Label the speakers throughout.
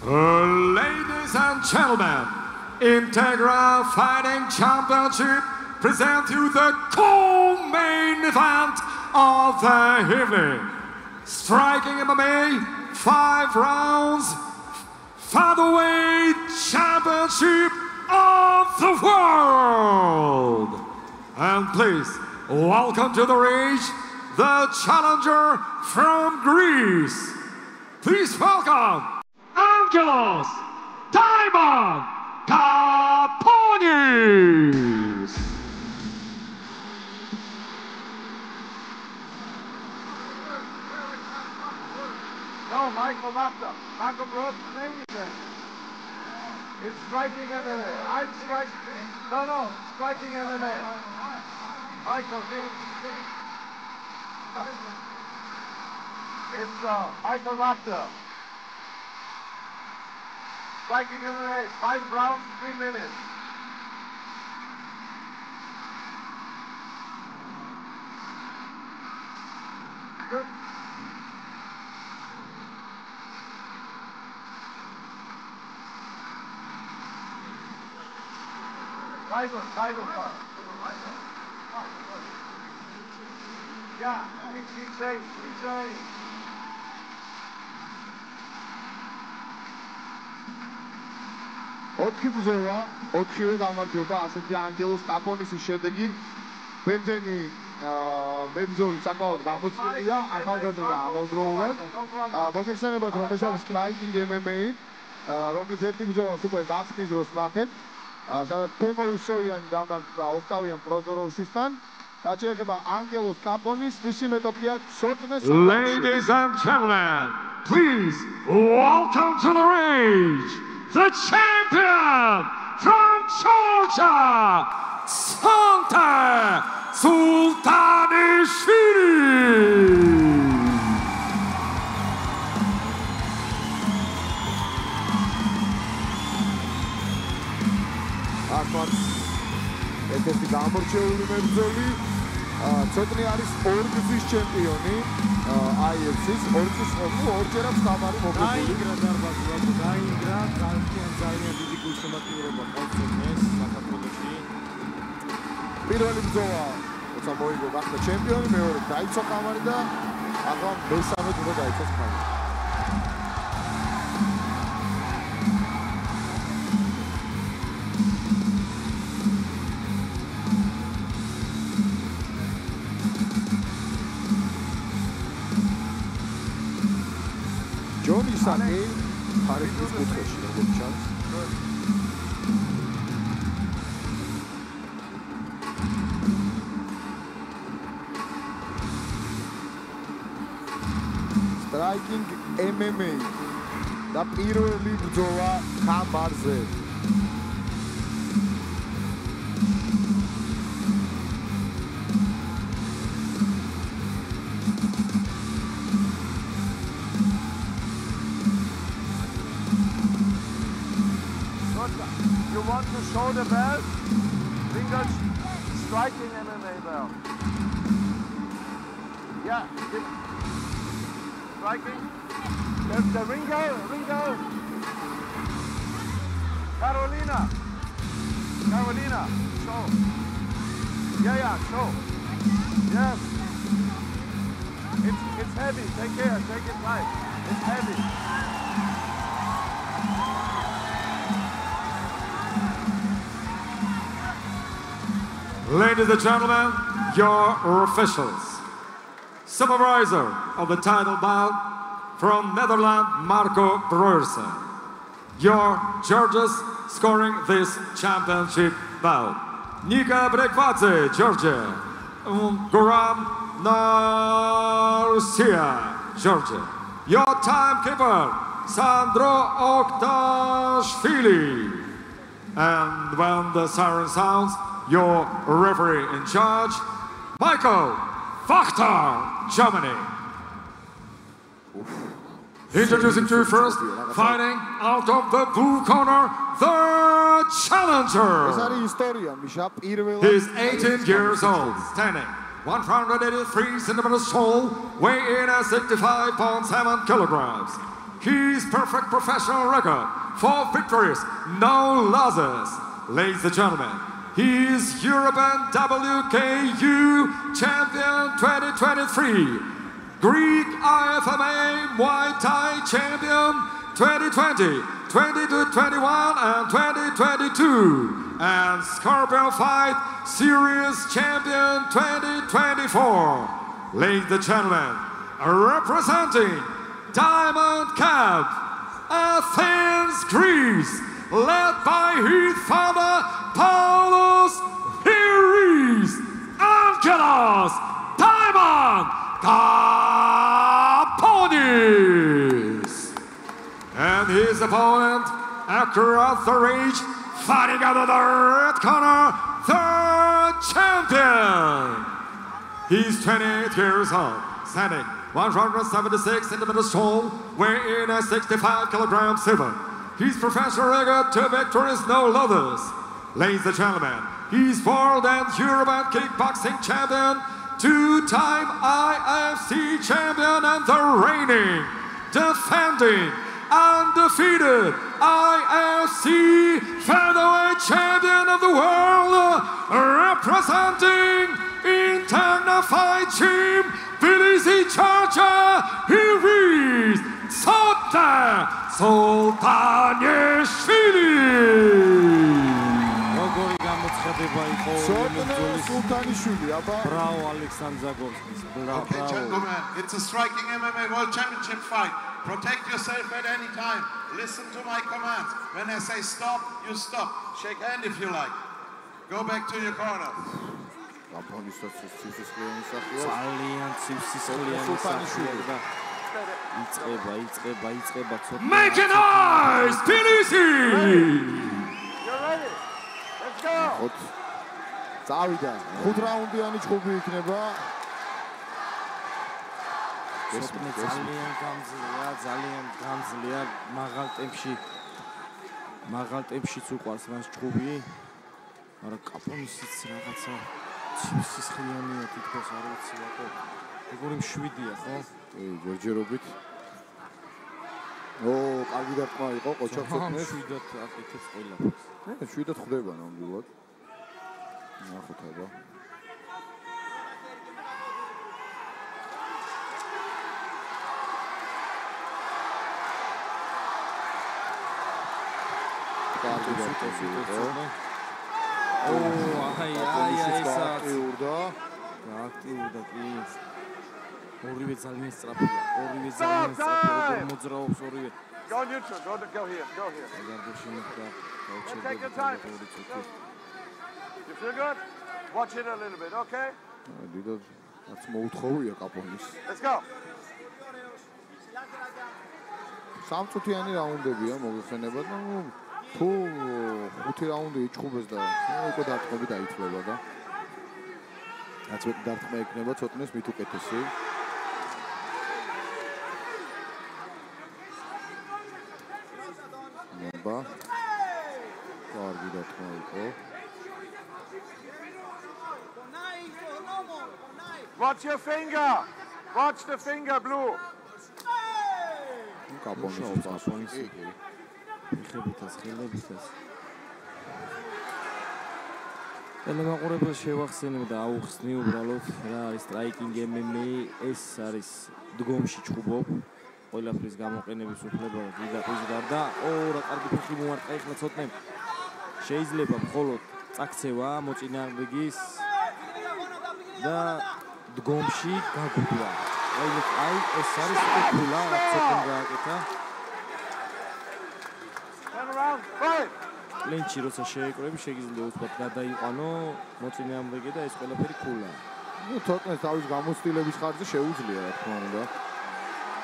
Speaker 1: Ladies and gentlemen, Integra Fighting Championship presents you the co-main event of the evening. Striking MMA, 5 rounds, featherweight championship of the world. And please, welcome to the ring, the challenger from Greece. Please welcome Angelos Diamond Kaponis.
Speaker 2: No, Michael Mata. Michael brought anything. It's striking MMA. I'm striking. No, striking MMA. Michael, it's Michael Mata. Striking MMA. 5 rounds, 3 minutes. Good. Title. Yeah, keep saying.
Speaker 3: ოთხი ბრძოლა, 4-ვე გამარჯვება, ასეთი ანგელოს კაპონისის შედეგი. ბენძენი მებრძოლი საკმაოდ გამოცდილია, ახალგაზრდა ამავდროულად. მოგეხსენებათ, რომ ეს არის striking MMA, რომლის ერთი ბრძოლას უკვე გახსნის დროს ნახეთ. სადაც თემოისოიანი დამარცხდა ოსტავიან პროზოროვსისთან. რაც შეეხება ანგელოს კაპონის, მისი მეტოქია სოტნეს.
Speaker 1: Ladies and gentlemen, please welcome to the ring, the champion from Georgia, Sante Sultanishvili.
Speaker 3: ეს გამორჩეული მებრძოლი, ცოტნე არის ორგზის ჩემპიონი IFC-ს, ორჯერაც ხამარი მოგებული.
Speaker 4: დაინგრა დარბაზულად, ძალიან დიდი გულშემატკივრობა კონცერტს საქართველოში.
Speaker 3: პირველი ბრძოლა, როცა მოიგო, გახდა ჩემპიონი, მეორე დაიცვა ხამარი და ახლა მესამედ უნდა დაიცვას ხამარი. ჯონისაკი ფარეთის კუთხეში როგორც ჩანს. Striking MMA და პირველი ბრძოლა ხამარზე.
Speaker 2: You want to show the belt? Fingers striking MMA belt. Yeah. Striking. There's the ringer. Carolina. Show. Yeah, show. Yes. It's heavy. Take care. Take it light. It's heavy.
Speaker 1: Ladies and gentlemen, your officials. Supervisor of the title bout from Netherlands, Marco Broersen. Your judges scoring this championship bout. Nika Brekvadze, Georgia. Goran Narsia, Georgia. Your timekeeper, Sandro Oktashvili. And when the siren sounds, your referee in charge, Michael Wachter, Germany. Introducing to you first, fighting out of the blue corner, the challenger. He is 18 years old, standing 183 centimeters tall, weighing in at 65.7 kilograms. his perfect professional record, 4 victories, no losses. Ladies and gentlemen, he is European WKU Champion 2023, Greek IFMA Muay Thai Champion 2020, 2021 and 2022, and Scorpion Fight Series Champion 2024. Ladies and gentlemen, representing Diamond Cup, Athens, Greece, led by his father, Paulos Hiris, Angelos Diamond Kaponis. And his opponent, across the reach, fighting out of the red corner, the champion. He's 28 years old, standing 176 centimeters tall, weighing at 65 kilograms silver. His professional record, 2 victories, no losses. Ladies and gentlemen, he's world and European kickboxing champion, 2-time IFC champion, and the reigning, defending, undefeated IFC featherweight champion of the world, representing International Fight Team, Tbilisi, Georgia, here is Sultanishvili.
Speaker 4: Bravo, Alexander Zagorskis.
Speaker 5: Okay, gentlemen, it's a striking MMA World Championship fight. Protect yourself at any time. Listen to my commands. When I say stop, you stop. Shake hand if you like. Go back to your corner.
Speaker 1: Make a noise, Tbilisi!
Speaker 2: You're ready. Let's go.
Speaker 3: წავიდა 5 რაუნდიანი ჯგუფი იქნება.
Speaker 4: ძალიან გამძლეა მაღალ ტემპშიც უყვარს მას ჯგუფი. მაგრამ კაპონისიც რაღაცა სისხლიანია თითქოს არ ვიცი რატო. როგორი მშვიდია ხო?
Speaker 3: ჯერჯერობით. კარგი დარტყმა იყო ყოჩაქვსკის.
Speaker 4: შვიდად აკეთებს ყველაფერს.
Speaker 3: შვიდად ხდება ნამდვილად. ნახოთ აბა. კარგი დარტყმა. აქტიურდა კი. ორივე ძალიან სწრაფია. მოძრაობს ორივე.
Speaker 2: Go neutral. Go here. Take your time. You feel good? Watch it a little bit, okay?
Speaker 3: დიდად არც მოუთხოვია კაპონის.
Speaker 2: Let's go.
Speaker 3: სამწუთიანი რაუნდებია მოგეხსენებათ, თუ 5 რაუნდი იჭხუბეს და უკვე დარტყმები დაითვლება და რაც მეტი დარტყმა იქნება, ცოტნეს მით უკეთესი. ნება. კარგი დარტყმა იყო.
Speaker 2: Watch your finger. Watch the finger, Blue.
Speaker 3: კაპონის.
Speaker 4: ხებითაც ხელებითაც. ელემაყურებელს შევახსენებ და აუხსნი უბრალოდ რა არის striking MMA, ეს არის დგომში ჩხუბობ. ყველაფრის გამოყენების უფლება დიდ აპიზ გარდა. რა კარგი ფეხი მოარტყა ეხლა ცოტნე. შეიძლება მხოლოდ წაქცევა მოწინააღმდეგის და დგომში გაგუგლა. აი ეს არის ფულა ცოტნე გააკეთა. კლინჩი როცა შეეკრები შეიძლება უცბად გადაიყვანო მოწინააღმდეგე და ეს ყველაფერი ფულა.
Speaker 3: ცოტნეს თავის გამოცდილების ხარჯზე შეუძლია რა თქმა უნდა.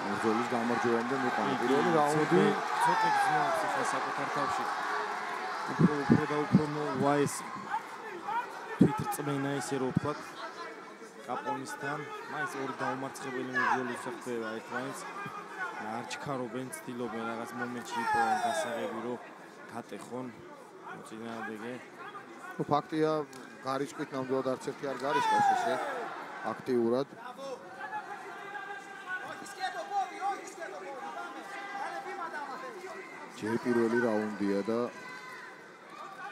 Speaker 3: ბრძოლის გამარჯვებამდე მიყანა. პირველი რაუნდი
Speaker 4: ცოტნე გზნობს ახლა საკუთარ თავში. უფრო ვაის თვითრწმენა ისე რომ ვთქვათ კაპონისთან, მაინც ორი დაუმარცხებელი მებრძოლი ხდება ერთმანეთს. არ ჩქარობენ, ცდილობენ რაღაც მომენტში იპოვონ გასაღები რომ გატეხონ მოწინააღმდეგე.
Speaker 3: ფაქტია, გარისკვით ნამდვილად არც ერთი არ გარისკავს ესე აქტიურად. ჯერ პირველი რაუნდია და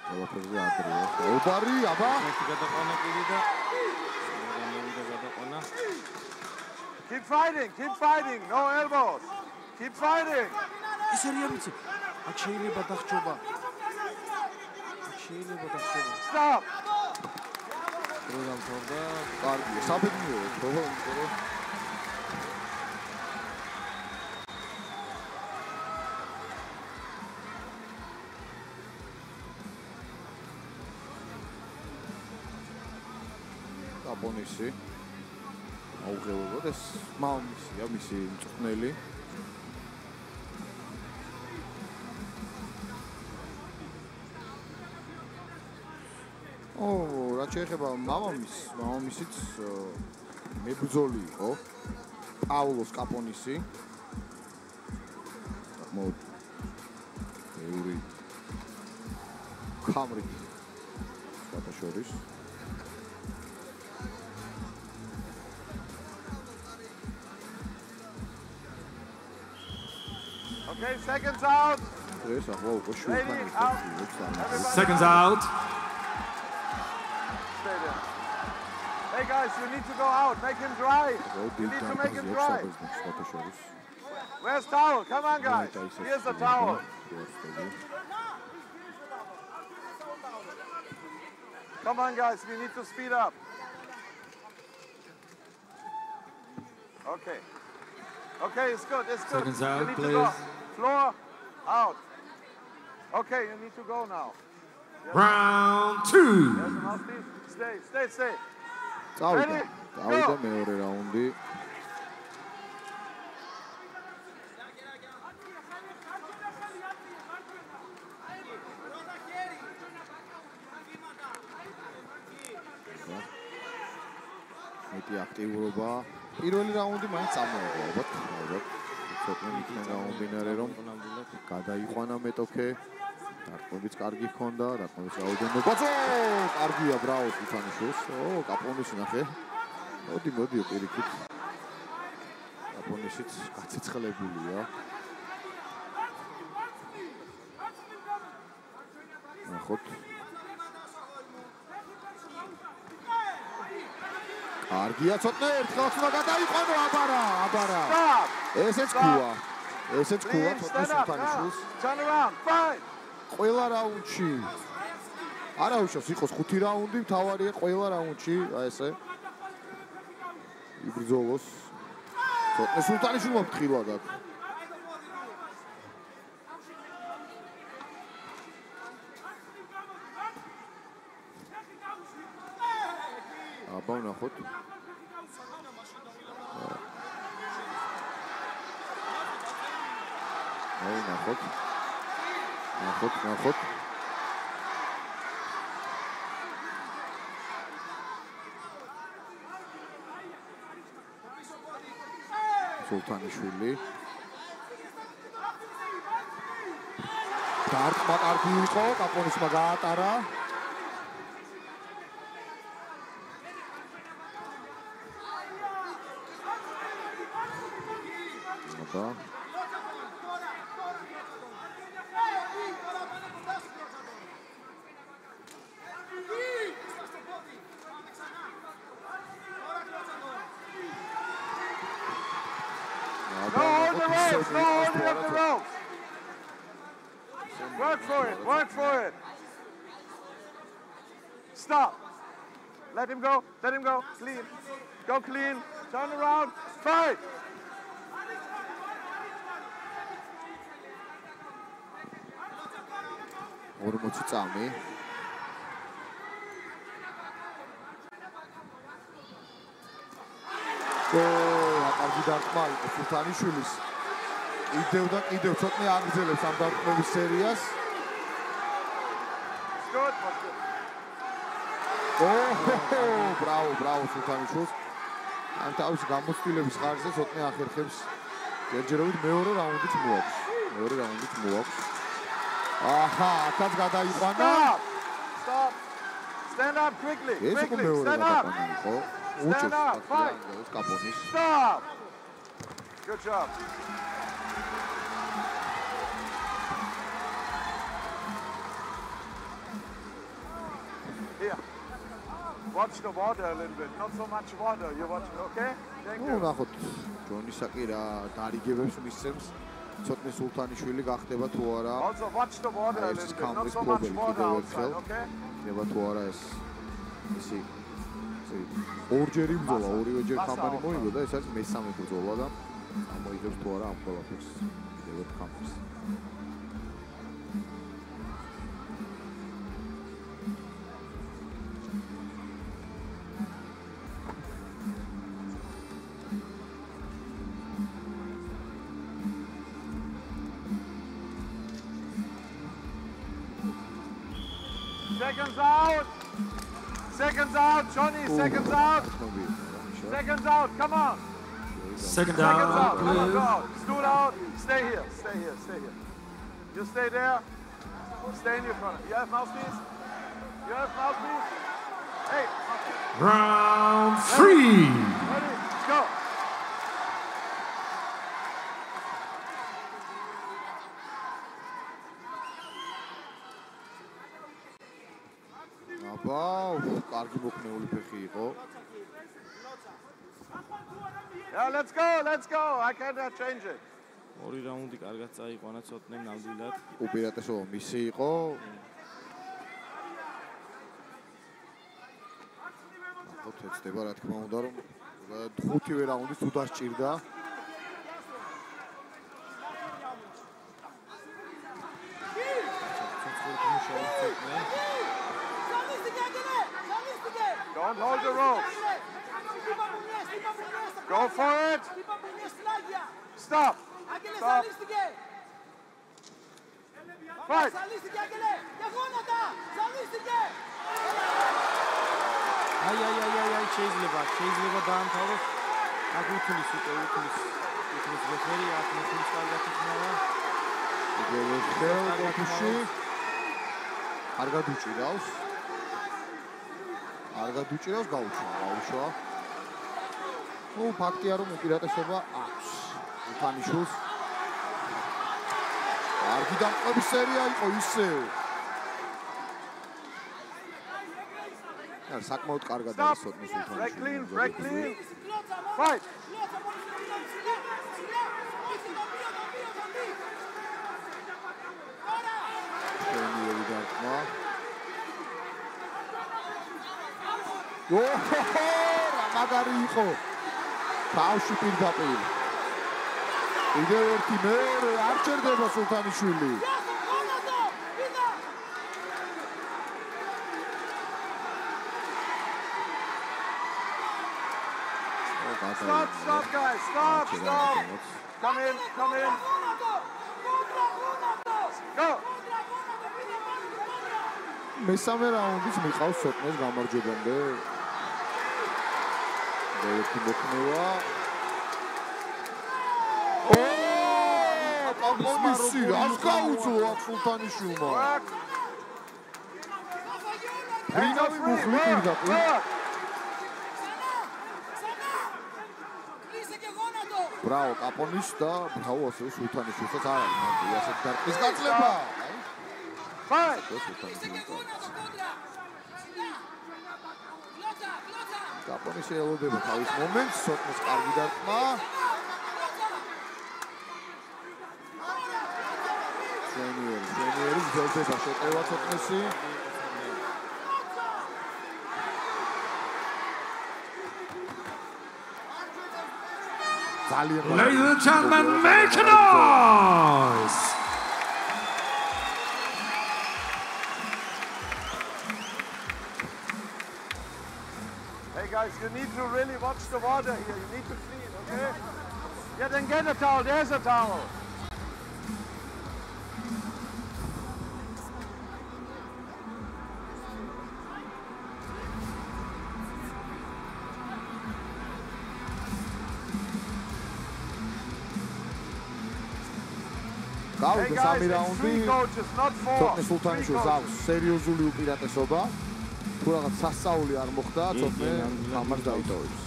Speaker 3: ყველაფერზე ადრეა. უბარი, აბა.
Speaker 4: გადაყვანა კიდე და გამოვიდა გადაყვანა.
Speaker 2: Keep fighting, no elbows. Keep fighting.
Speaker 4: ეს არის ამიცი. აქ შეიძლება დახჭობა.
Speaker 2: Stop.
Speaker 4: პროგრამთორდა
Speaker 3: კარგია, საბედნიერო, თქო, იმიტომ რომ აპონისი აუღებოდ ეს მამისია, მისი მწვრთნელი. რაც შეეხება მამამისიც მებრძოლი იყო პაულოს კაპონისი. ეური ქამრი შორის
Speaker 2: Okay, seconds out.
Speaker 3: ეს ახლა უკვე შუქანი
Speaker 1: Seconds out.
Speaker 2: Hey guys, you need to go out. Make him dry. You need to make him dry. Where's towel? Come on, guys. Here's the towel. Come on, guys. We need to speed up. Okay. Okay, it's good. It's good.
Speaker 1: Seconds out,
Speaker 2: you need
Speaker 1: please.
Speaker 2: to go. Floor out. Okay, you need to go now.
Speaker 1: Round 2.
Speaker 2: Yes, mouthpiece. Stay.
Speaker 3: წავიდა მეორე რაუნდი. მეტი აქტიურობა. პირველი რაუნდი მაინც წამოიღო, ალბათ. ცოტა იქნა გამომდინარე რომ გადაიყვანა მეტოქე. დარტყმებიც კარგი ჰქონდა, დარტყმების რაოდენობა. კარგია, ბრავო თვითანიშვილს. კაპონისი ნახე. მოდი პირიქით. კაპონისიც გაცეცხლებულია. ნახოთ. კარგია, ცოტა ერთხელ უნდა გადაიყვანო, აბარა. ესეც ქუა, ცოტა თვითანიშვილს.
Speaker 2: Turn around. Fight.
Speaker 3: ყველა რაუნდში არა უშავს იყოს 5 რაუნდი, მთავარია ყველა რაუნდში აი ესე იბრძოლოს. ცოტა სულტანიშვილმა ფრთხილად აქ. აბა ნახოთ. ნახოთ. სულტანიშვილი. დარტყმა კარგი იყო, კაპონისმა გაატარა. აბა
Speaker 2: Work for it. Stop. Let him go. Clean. Go clean. Turn around. Fight.
Speaker 3: ორმოცი წამი. აკარგი დარტყმა იყო სულტანიშვილის. კიდევ ცოტნე აგრძელებს ამ დარტყმების სერიას. ბრავო სულტანიშვილს. ან თავის გამოცდილების ხარჯზე ცოტნე ახერხებს. ჯერჯერობით მეორე რაუნდიც მოაქვს. აჰა, აქაც გადაიყვანა.
Speaker 2: Stop. Stand up quickly. Stand up. Fight. Stop. Good job. watch the water a little bit. Not so much water. You watch, okay? Thank you.
Speaker 3: ნახოთ ჯონისაკი რა დარიგებებს მისცემს. ცოტნე სულთანიშვილი გახდება თუ არა.
Speaker 2: Also watch the water a little bit. Not so much water outside, okay?
Speaker 3: ხდება თუ არა ეს ისი ორჯერი ბრძოლა, ორივეჯერ კამპანი მოიგო და ეს არის მესამე ბრძოლა და ამოიღებს თუ არა ამ ყველაფერს. კიდევ კამპანს.
Speaker 2: Seconds out, Johnny, seconds out. Seconds out, come on.
Speaker 1: Second
Speaker 2: Seconds out,
Speaker 1: out.
Speaker 2: come on, go out. Scoot out, stay here, stay here, stay here. You stay there, stay in your corner. You have mouthpiece? You have mouthpiece? Hey, mouthpiece.
Speaker 1: Round 3.
Speaker 2: Ready, let's go.
Speaker 3: კარგი მოქნეული ფეხი იყო.
Speaker 2: Yeah, let's go. I cannot change it.
Speaker 4: ორი რაუნდი კარგად წაიყვანა ცოტნე ნამდვილად.
Speaker 3: უპირატესობა მისი იყო. ნახოთ ეცდება რა თქმა უნდა რომ 5-ვე რაუნდი თუ დასჭირდა.
Speaker 2: Don't hold the rope. Go for it. Stop. Stop. Fight.
Speaker 4: აი შეიძლება დაამთავროს. აქ უთulis რეფერი აქ უთulis კარგად იქნება.
Speaker 3: კიდევ ერთხელ გოფუში კარგად უჭირავს. კარგად უჭირავს გაუშვა. ნუ ფაქტია რომ უპირატესობა აქვს უთანიშვილს. კარგი დამყარების სერია იყო ისევ. საკმაოდ კარგად არის სოტნის უთანიშვილი.
Speaker 2: Break clean. Fight.
Speaker 3: შენიერი დარტყმა. რა მაგარი იყო. თავში პირდაპირ. კიდევ ერთი მე არ ჩერდება სულთანიშვილი.
Speaker 2: Stop, guys. Stop. Come in. Go.
Speaker 3: მესამე რაუნდის მიყავს სოტნეს გამარჯვებამდე. ერთი მოქმევა. კამპონისი რას გაუძლო აქ სულთანიშვილმა. ბრინავი მუხლი პირდაპირ. Bravo, კაპონის და ბრავო ასევე სულთანიშვილსაც არ არის მარტო ასეთ დარტყმის გაწლება.
Speaker 2: Fight.
Speaker 3: კაპონი შეელოდება თავის მომენტს, სოტნის კარგი დარტყმა. ტრენერი გრძელდება შეტევა სოტნესი.
Speaker 1: Ladies and gentlemen, make a noise!
Speaker 2: Hey guys, you need to really watch the water here. You need to clean, okay? Yeah, then get a towel. There's a towel.
Speaker 3: გავიდა სამი რაუნდი. ცოტნე სულთანიშვილს აქვს სერიოზული უპირატესობა. თუ რაღაც სასწაული არ მოხდა, ცოტნე ამას დაიტოვებს.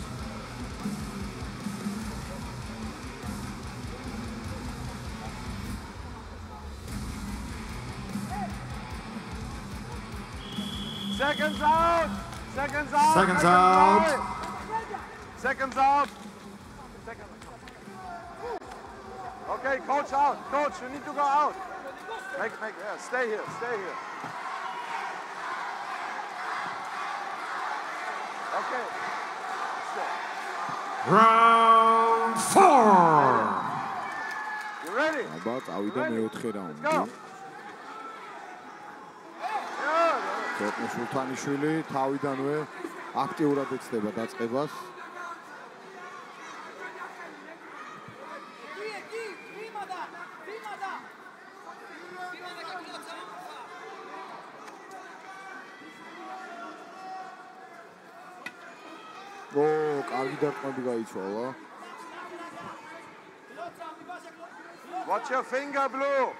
Speaker 2: Seconds out. Seconds out.
Speaker 1: Seconds out.
Speaker 2: Seconds out. Okay, coach out. Coach, you need to go out. Stay here. Okay.
Speaker 1: Round 4.
Speaker 2: You ready?
Speaker 3: აბა წავიდა მეოთხე რაუნდი. ცოტნე სულთანიშვილი თავიდანვე აქტიურად ეცდება დაწყებას. კარგი დარტყმები გაიცვალა.
Speaker 2: Watch your finger, Blue.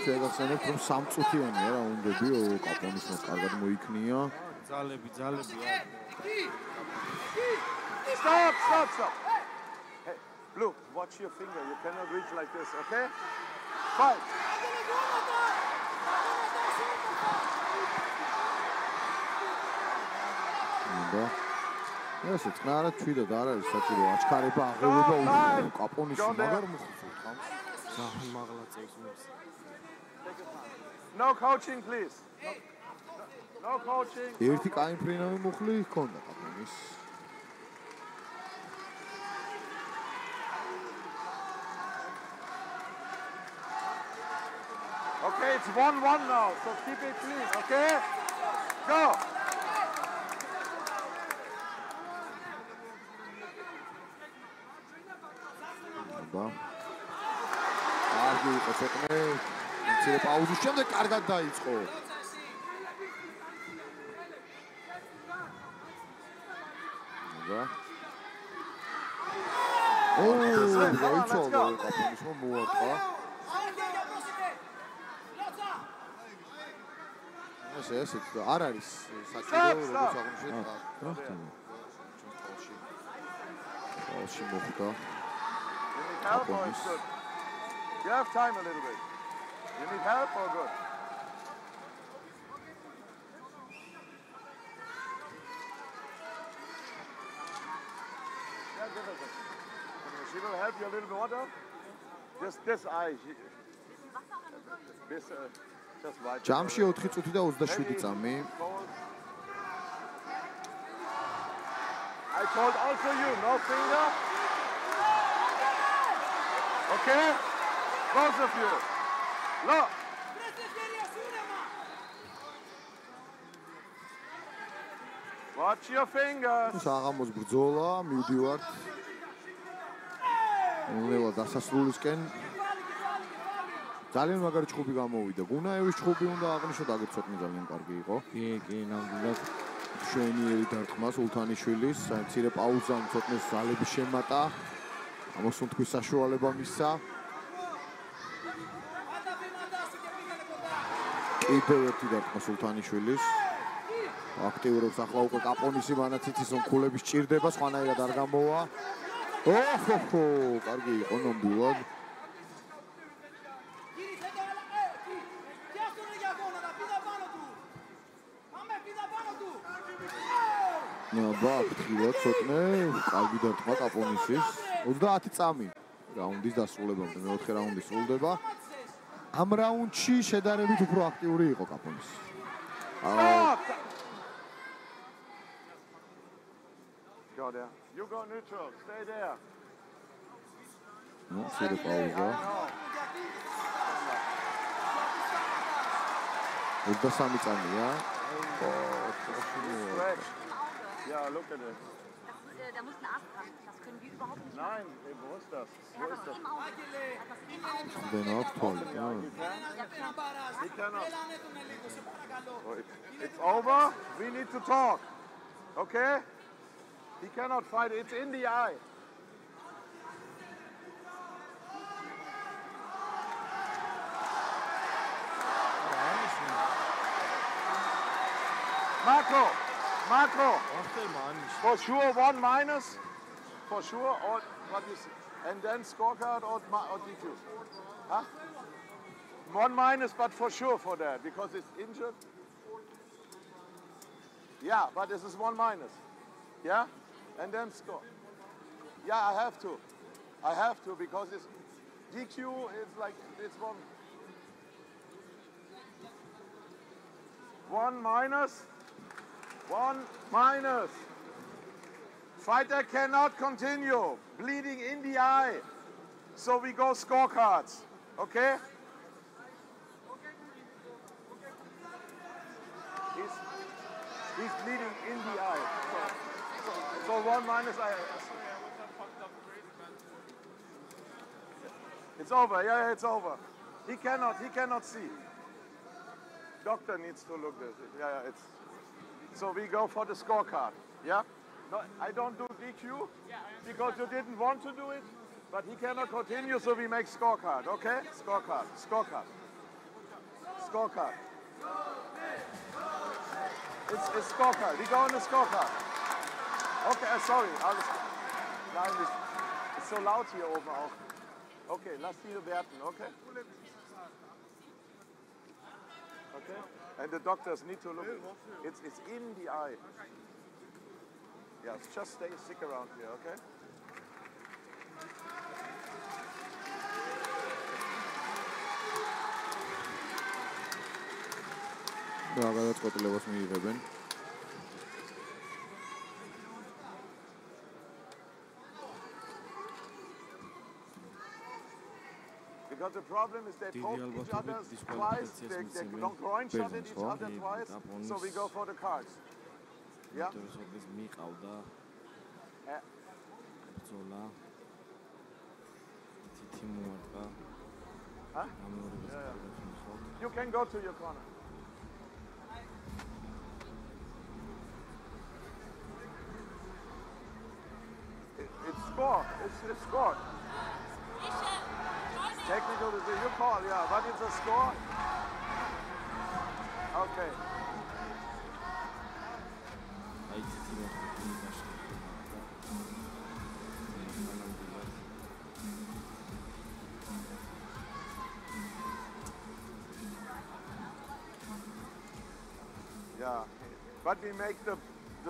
Speaker 3: შეგახსენებთ რომ სამწუთიანია რაუნდები კაპონისმა კარგად მოიქნია.
Speaker 4: ძალები.
Speaker 2: Stop. Hey, Blue, watch your finger. You cannot reach like this, okay? Fight.
Speaker 3: ესე წნარა ჩვიდად არ არის საჭირო აჩქარება აღებება კაპონის მაგარ მოხუცოთ ხომ
Speaker 4: ძალიან მაღლა წევს მის
Speaker 2: No coaching please. No coaching.
Speaker 3: ერთი კაინფრინავი მუხლი ჰქონდა კაპონის
Speaker 2: Okay, it's 1-1 now, so keep it clean, okay? Go.
Speaker 3: კარგი იყო ცოტნე მცირე პაუზის შემდეგ კარგად დაიწყო გაიცვალა კაპონისმა მოარტყა ესე არ არის საჭირო როგორც აღნიშნეთ რა მოხდა
Speaker 2: Help or it's good? You have time a little bit. You need help or good? Yeah, give us a... She will help you a little bit. Water? Just this eye. This, just right.
Speaker 3: ჯამში 4 წუთი და 27 წამი.
Speaker 2: I told also you, no finger. Okay? Both of you. Look. Watch your fingers.
Speaker 3: საღამოს ბრძოლა, მივდივართ. ნელა დასასრულისკენ. ძალიან მაგარი ჩხუბი გამოვიდა. გუნაევის ჩხუბი უნდა აღნიშნოთ, აგერ ცოტნე ძალიან კარგი იყო.
Speaker 4: კი, ნამდვილად
Speaker 3: შვენიერი დარტყმა სულთანიშვილის, მცირე პაუზამ ცოტნე ზალები შემატა. ამოსუნთქვის საშუალება მისცა. კიდევ ერთი დარტყმა სულთანიშვილის. აქტიურობს ახლა უკვე კაპონისი, მანაც იცის რომ ქულების ჭირდება, სხვანაირად არ გამოვა. ოჰო, კარგი იყო ნამდვილად. ბაფრთხილად ცოტნე, კარგი დარტყმა კაპონისის. 30 წამი რაუნდის დასრულებამდე, მეოთხე რაუნდი სრულდება. ამ რაუნდში შედარებით უფრო აქტიური იყო კაპონისი.
Speaker 2: Go there. You go neutral. Stay there.
Speaker 3: No, მცირე პაუზა. 23 წამია.
Speaker 2: Ja, look at it.
Speaker 6: Da muss ein Arzt dran. Das können wir überhaupt nicht.
Speaker 2: Nein, wo ist das? Wo ist das? He cannot. It's over. We need to talk. Okay? He cannot fight. It's in the eye. Marco. For sure 1 minus. For sure. Or what you say? And then scorecard or DQ? Huh? 1 minus, but for sure for that, because it's injured. Yeah, but this is 1 minus. Yeah? And then score. Yeah, I have to. I have to, because it's DQ is like, it's 1 minus. 1 minus. Fighter cannot continue. Bleeding in the eye. So we go scorecards. Okay? He's bleeding in the eye. So 1 minus. It's over. Yeah, it's over. He cannot see. Doctor needs to look at it. Yeah, it's. So we go for the scorecard. Yeah. No, I don't do DQ because you didn't want to do it, but he cannot continue, so we make scorecard. Okay? Scorecard. Scorecard. Scorecard. It's scorecard. We go on the scorecard. Okay, sorry. It's so loud hier oben auch. Okay, lass die werten, okay? Okay? And the doctors need to look. It's in the eye. Yes, just stick around here, okay? Because the problem is they poke each other twice, they groin shot at each other twice, so we go for the cards. Yeah? Huh? Yeah. You can go to your corner. It's scored. It's scored. Technical decision. You call, yeah, but it's a score. Okay. Yeah, but we make the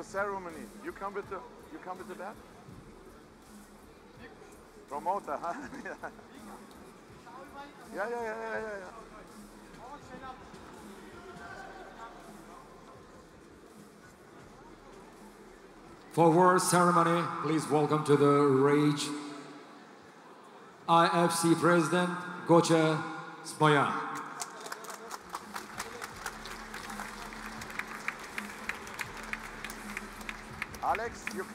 Speaker 2: ceremony. You come with the bat? Promoter, huh? Yeah.
Speaker 1: For war ceremony, please welcome to the Rage IFC President Gocha Smoyan.
Speaker 2: Alex, you.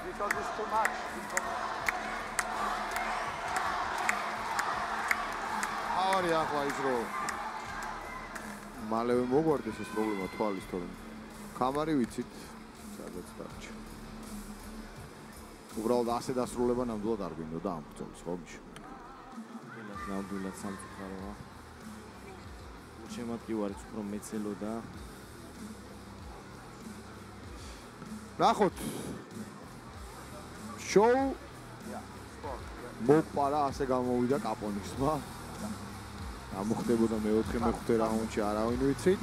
Speaker 4: Because it's
Speaker 2: too much.
Speaker 3: Авария ახლა ის რომ მალევე მოგვარდეს ეს პრობლემა თვალის თორემ კამარი ვიცით სადაც დარჩა. უბრალოდ ასე დასრულება ნამდვილად არ გვინდოდა ამ ბრძოლის ხო მიშო?
Speaker 4: ნამდვილად სამწუხაროა. შემატკივარიც უფრო მეცელოდა.
Speaker 3: ნახოთ შოუ მოპარა ასე გამოვიდა კაპონისმა ამოხდებოდა მე-4 რაუნდში არავინ ვიცით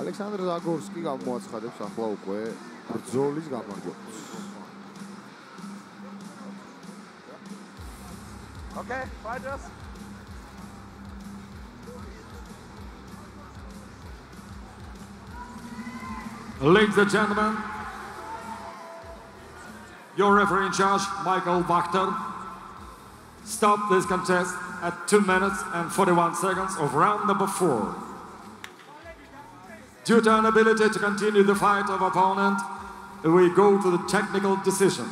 Speaker 3: ალექსანდრ ზაგორსკი გამოაცხადებს ახლა უკვე ბრძოლის გამარჯვებას
Speaker 2: Okay, fighters.
Speaker 1: Ladies and gentlemen, your referee in charge, Michael Wachter, stopped this contest at 2 minutes and 41 seconds of round number 4. Due to inability to continue the fight of opponent, we go to the technical decision.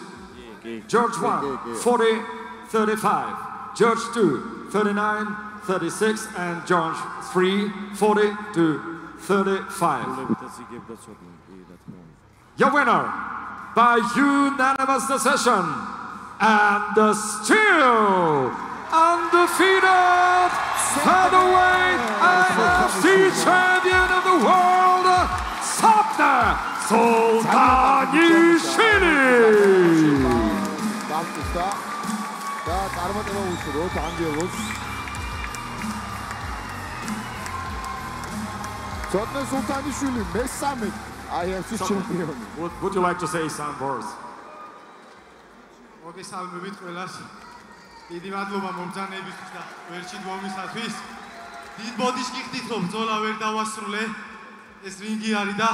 Speaker 1: George 1, 40-35. George 2, 39-36. And George 3, 40-35. Your winner by unanimous decision and still undefeated featherweight IFC champion of the world, Sapna Sultanishvili.
Speaker 3: Sapna Sultanishvili, მესამე IFC champion.
Speaker 1: Would you like to say some words?
Speaker 7: მოგესალმებით ყველას. დიდი მადლობა მომბრძანებისთვის და ვერჩით მომისათვის. დიდ ბოდიშს გიხდით რომ ბრძოლა ვერ დავასრულე. ეს რინგი არის და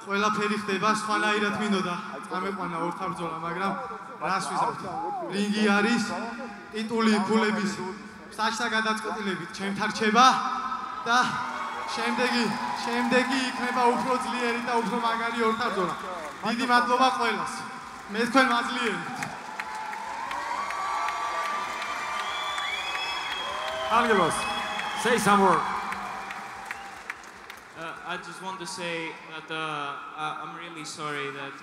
Speaker 7: ყველაფერი ხდება სხვანაირად მინდოდა. ამეყვანა ორთაბრძოლა, მაგრამ რას ვიზავთ? რინგი არის ტიტული ფულების საჭთა გადაწყვეტილებით ჩემთან რჩება და შემდეგი იქნება უფრო ძლიერი და უფრო მაგარი ორთაბრძოლა. დიდი მადლობა ყველას. მე თქვენ მაძლიერებთ.
Speaker 1: Angelos, say some word.
Speaker 8: I just want to say that I'm really sorry that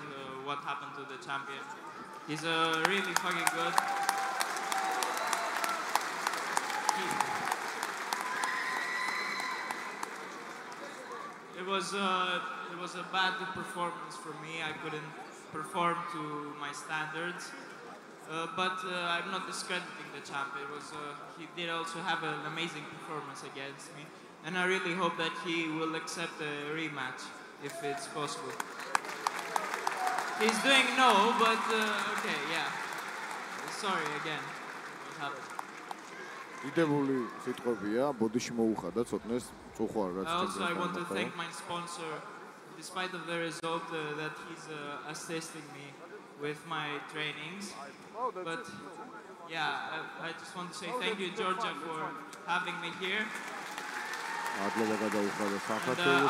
Speaker 8: what happened to the champion. He's really fucking good. It was a bad performance for me. I couldn't perform to my standards. But I'm not discrediting the champ. He did also have an amazing performance against me, and I really hope that he will accept a rematch if it's possible. He's doing no, but okay, yeah. Sorry again. What happened?
Speaker 3: დიდებული სიტყვებია, ბოდიში მოუხადა ცოტნეს წუხვარ რაც
Speaker 8: Also, I want to thank my sponsor, despite of the result that he's assisting me with my trainings. But yeah, I just want to say thank you, Georgia, for having me here. And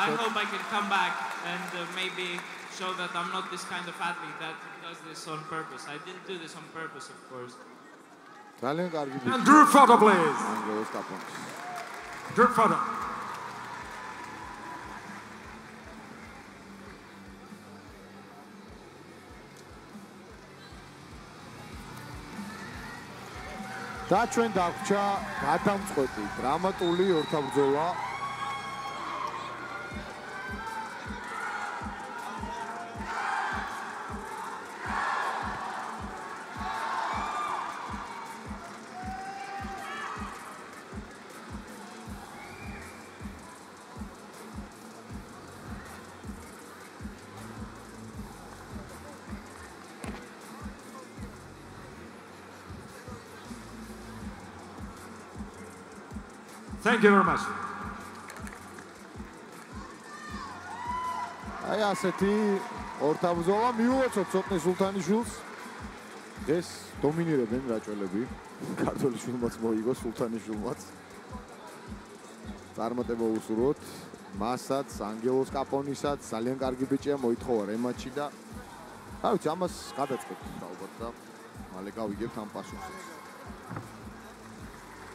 Speaker 8: I hope I can come back and maybe show that I'm not this kind of athlete that does this on purpose. I didn't do this on purpose, of course.
Speaker 1: And group photo, please. Group photo.
Speaker 3: და ჩვენ დაგვრჩა გადამწყვეტი დრამატული ორთაბრძოლა.
Speaker 1: Thank you very much.
Speaker 3: აი ასეთი ორთაბრძოლა მიულოცოთ ცოტნე სულთანიშვილს. ეს დომინირებენ რაჭველები. ქართული შვილმაც მოიგო სულთანიშვილმაც. წარმატება უსურვოთ მასაც, ანგელოს კაპონისაც, ძალიან კარგი ბიჭია, მოითხოვა რემატჩი და რა ვიცი, ამას გადაწყობთ ალბათ და მალე გავიგებთ ამ პასუხს.